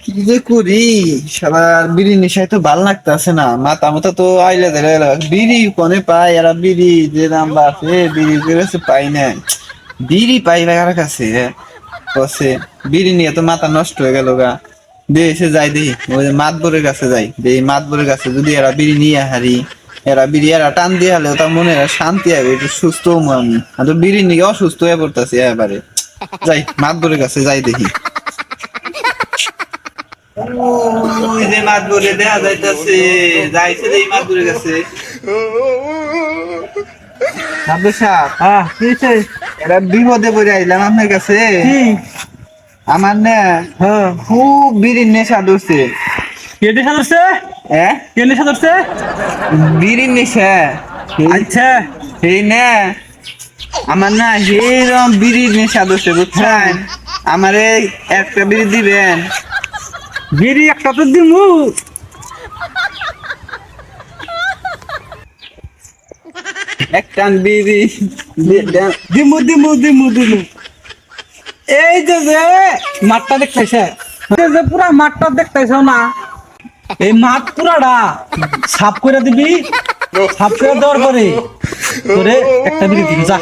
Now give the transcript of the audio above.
কি যে করি, সবার বিড়ি নেশায় তো ভাল লাগতেছে না, মাথা মাথা তো আইলে ধরে বিড়ি কোনে পাই, এরা বিড়ি যে দাম বাড়ছে বিড়ি কাছে পাই না। বিড়ি পাই কার কাছে কসে, বিড়ি নিয়ে তো মাথা নষ্ট হয়ে গেল গা। দেশে যাই দেখি ওই যে মাতবরের কাছে যাই, দেখি মাতবরের কাছে যদি এরা বিড়ি নিয়ে হারি, এরা বিড়ি এরা টান দিয়ে হারলেও তার মনে শান্তি হবে, একটু সুস্থ হবো আমি। আর তো বিড়ি নিয়ে অসুস্থ হয়ে পড়তেছি এবারে। যাই মাতবরের কাছে যাই দেখি। ওই যে মাতবরে দেখা যাইতাছে, যাইছে যে মাতবরের কাছে। মাতবর সাহেব, কি হইছে? এরা বিপদে পড়ে আইলাম আপনার কাছে। কি? আমার না খুব বিড়ির নেশা ধরছে। কে নেশা ধরছে? হ্যাঁ, কে নেশা ধরছে? বিড়ির নেশা। আচ্ছা, এই না, আমার না এইরকম বিড়ির নেশা ধরছে বুঝছেন। আমারে একটা বিড়ি দিবেন? বিড়ি একটা তো দিমু। একটা বিড়ি দেন। দিমু দিমু দিমু দিমু। এই যে যে মাঠটা দেখতেছে, এই যে পুরা মাঠটা দেখতেছ না, এই মাঠ পুরাটা সাফ করে দিবি। সাফ করে দেওয়ার পরে তোরে একটা বিড়ি দিবি, যা।